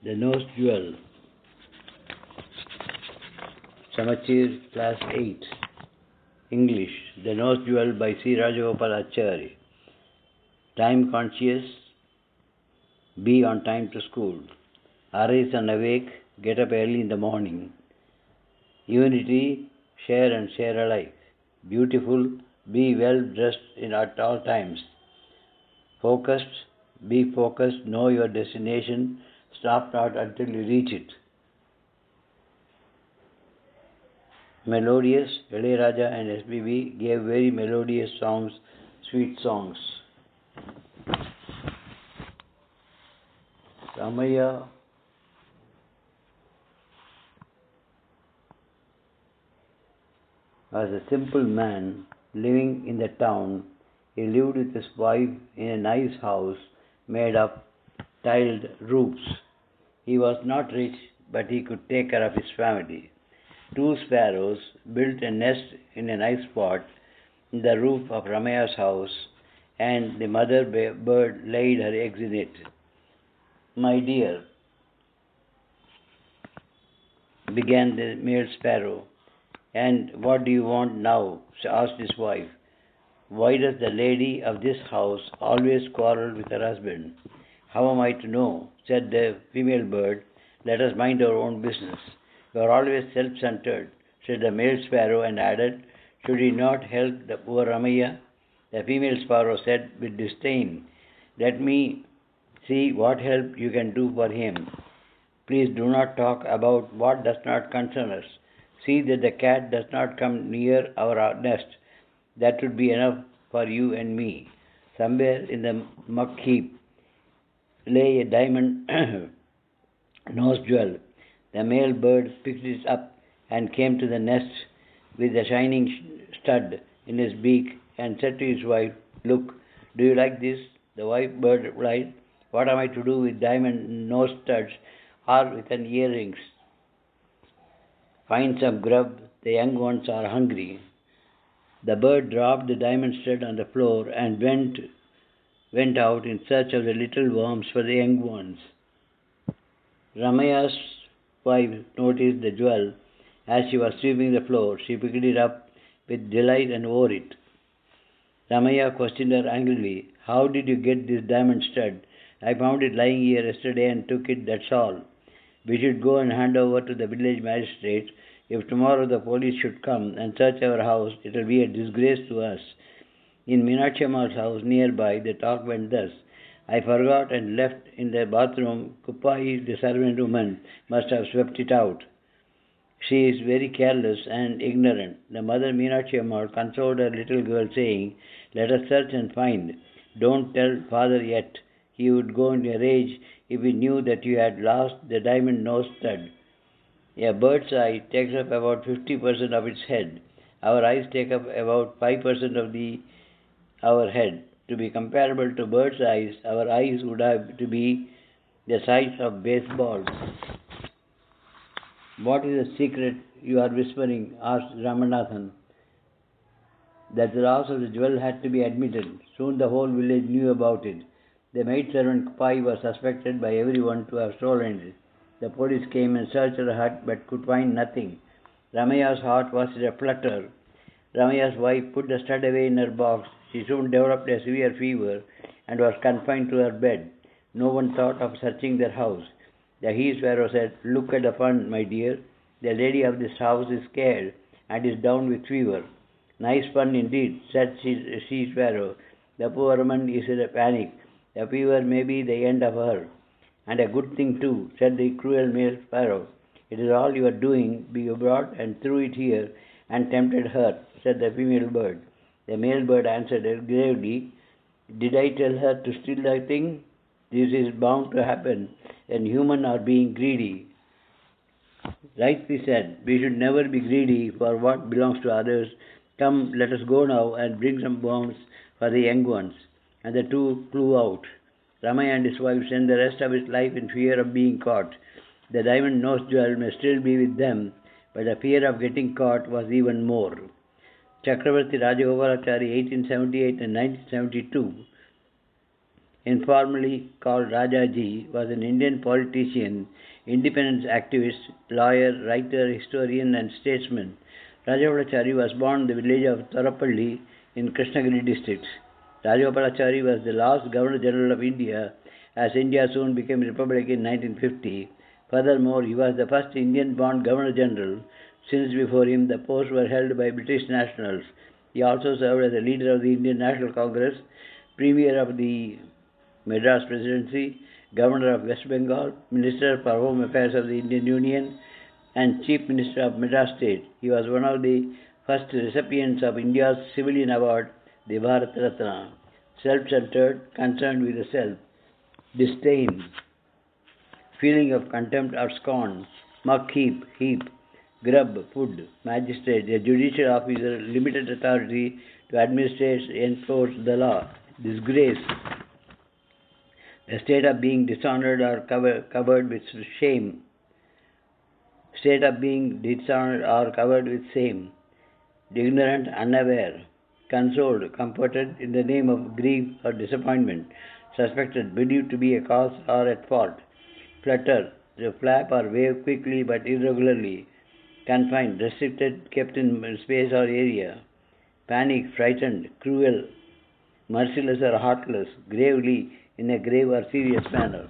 The Nose Jewel. Samacheer, Class 8. English. The Nose Jewel by C.RAJAGOPALACHARI. Time conscious. Be on time to school. Arise and awake. Get up early in the morning. Unity. Share and share alike. Beautiful. Be well dressed at all times. Focused. Be focused. Know your destination. Stop not until you reach it. Melodious. C.RAJA and S.B.B. gave very melodious songs, sweet songs. Ramaya was a simple man living in the town. He lived with his wife in a nice house made of tiled roofs. He was not rich, but he could take care of his family. 2 sparrows built a nest in a nice spot in the roof of Ramaya's house, and the mother bird laid her eggs in it. "My dear," began the male sparrow, "and what do you want now?" asked his wife. "Why does the lady of this house always quarrel with her husband?" "How am I to know?" said the female bird. "Let us mind our own business." "You are always self-centered," said the male sparrow, and added, "Should he not help the poor Ramaya?" The female sparrow said with disdain, "Let me see what help you can do for him. Please do not talk about what does not concern us. See that the cat does not come near our nest. That would be enough for you and me." Somewhere in the muck heap lay a diamond nose jewel. The male bird picked it up and came to the nest with a shining stud in his beak and said to his wife, "Look, do you like this?" The wife bird replied, "What am I to do with diamond nose studs or with an earrings? Find some grub, the young ones are hungry." The bird dropped the diamond stud on the floor and went out in search of the little worms for the young ones. Ramaya's wife noticed the jewel as she was sweeping the floor. She picked it up with delight and wore it. Ramaya questioned her angrily, "How did you get this diamond stud? I found it lying here yesterday and took it, that's all. We should go and hand over to the village magistrate. If tomorrow the police should come and search our house, it will be a disgrace to us." In Meenakshi Amma's house nearby, the talk went thus: "I forgot and left in the bathroom. Kuppai, the servant woman, must have swept it out. She is very careless and ignorant." The mother Meenakshi Amma consoled her little girl, saying, "Let us search and find. Don't tell father yet. He would go in a rage if he knew that you had lost the diamond nose stud. A bird's eye takes up about 50% of its head. Our eyes take up about 5% of our head. To be comparable to bird's eyes, our eyes would have to be the size of baseballs." "What is the secret you are whispering?" asked Ramanathan. That the loss of the jewel had to be admitted. Soon the whole village knew about it. The maid-servant Kuppai was suspected by everyone to have stolen it. The police came and searched her hut but could find nothing. Ramaya's heart was in a flutter. Ramaya's wife put the stud away in her box. She soon developed a severe fever and was confined to her bed. No one thought of searching their house. The he-sparrow said, "Look at the fun, my dear. The lady of this house is scared and is down with fever." "Nice fun indeed," said she-sparrow. "The poor woman is in a panic. The fever may be the end of her." "And a good thing too," said the cruel male sparrow. "It is all your doing. You brought and threw it here and tempted her," said the female bird. The male bird answered gravely, "Did I tell her to steal the thing? This is bound to happen when humans are being greedy." Rightly said. We should never be greedy for what belongs to others. Come, let us go now and bring some worms for the young ones. And the two flew out. Ramaya and his wife spent the rest of his life in fear of being caught. The diamond nose jewel may still be with them, but the fear of getting caught was even more. Chakravarti Rajagopalachari, 1878 and 1972, informally called Rajaji, was an Indian politician, independence activist, lawyer, writer, historian, and statesman. Rajagopalachari was born in the village of Torapalli in Krishnagiri district. Rajagopalachari was the last Governor General of India, as India soon became a republic in 1950. Furthermore, he was the first Indian-born Governor General, since before him the posts were held by British nationals. He also served as a leader of the Indian National Congress, Premier of the Madras Presidency, Governor of West Bengal, Minister for Home Affairs of the Indian Union, and Chief Minister of Madras State. He was one of the first recipients of India's civilian award, the Bharat Ratna. Self-centered, concerned with the self, disdain, feeling of contempt or scorn, muck heap, grub, food, magistrate, a judicial officer, limited authority to administrate, enforce the law, disgrace, a state of being dishonored or covered with shame, ignorant, unaware, consoled, comforted in the name of grief or disappointment, suspected, believed to be a cause or at fault, flutter, to flap or wave quickly but irregularly, confined, restricted, kept in space or area, panic, frightened, cruel, merciless or heartless, gravely, in a grave or serious manner.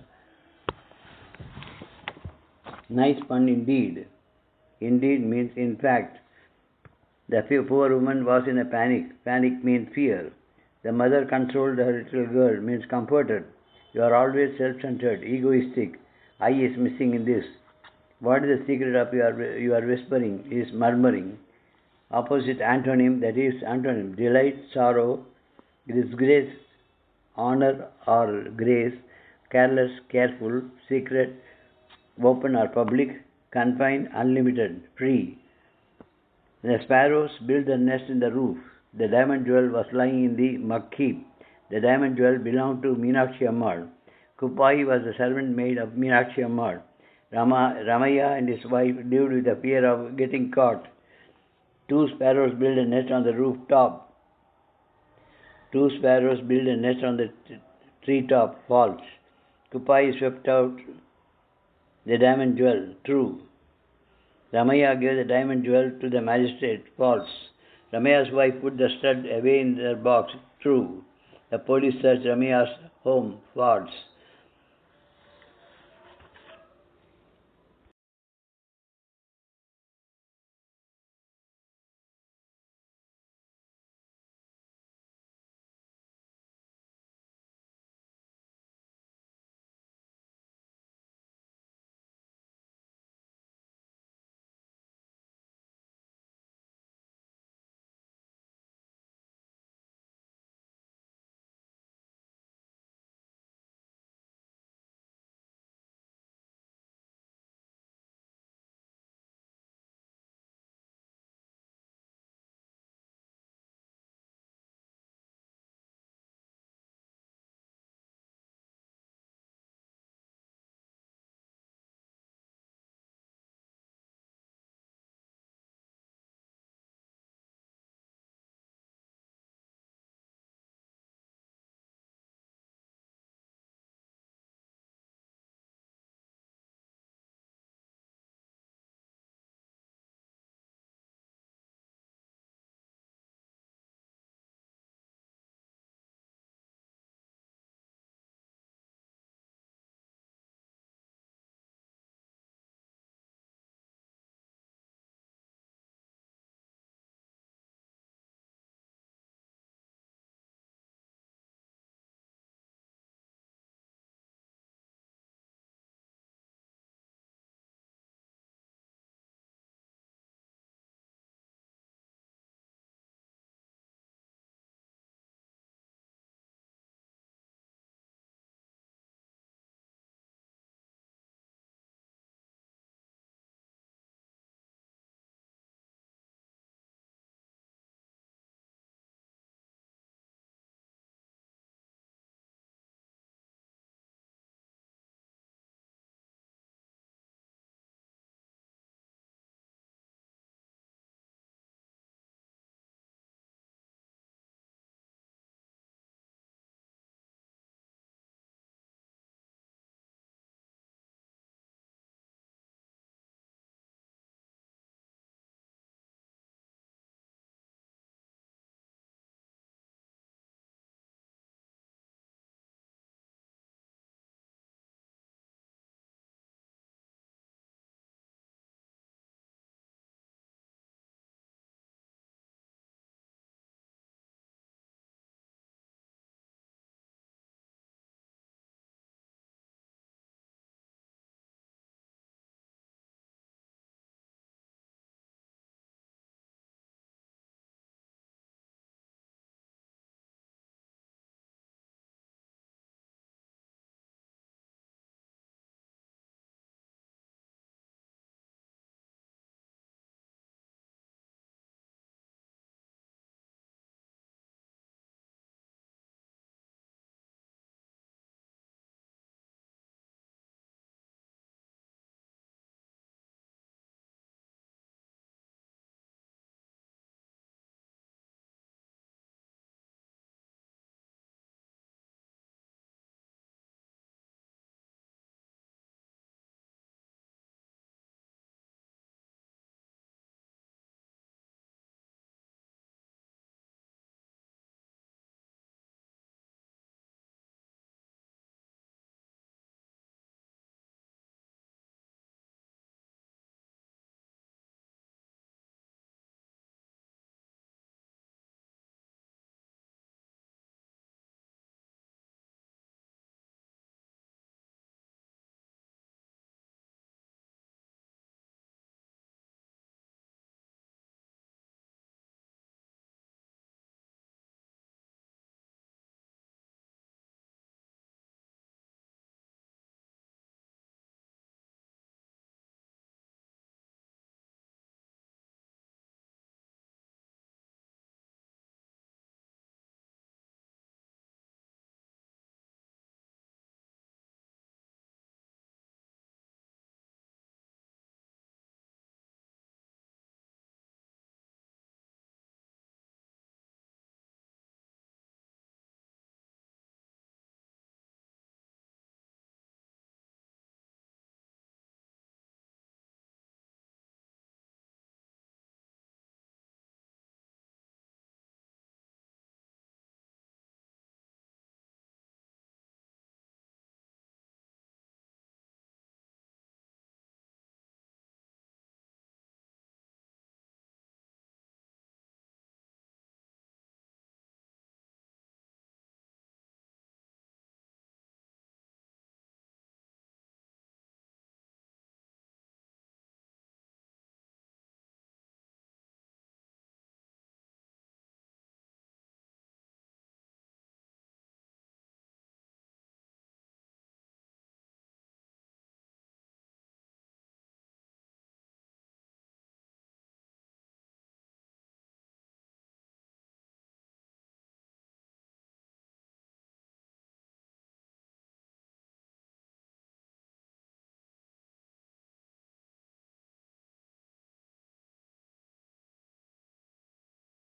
Nice pun indeed. Indeed means in fact. The poor woman was in a panic. Panic means fear. The mother consoled her little girl means comforted. You are always self-centered, egoistic. I is missing in this. What is the secret of you are whispering? Is murmuring. Opposite antonym, that is antonym, delight, sorrow, disgrace, honor or grace, careless, careful, secret, open or public, confined, unlimited, free. The sparrows built a nest in the roof. The diamond jewel was lying in the muck heap. The diamond jewel belonged to Meenakshi Ammal. Kupai was the servant maid of Meenakshi Ammal. Ramaya and his wife lived with the fear of getting caught. Two sparrows built a nest on the rooftop. Two sparrows built a nest on the treetop. False. Kupai swept out the diamond jewel. True. Ramaya gave the diamond jewel to the magistrate. False. Ramaya's wife put the stud away in their box. True. The police searched Ramaya's home. False.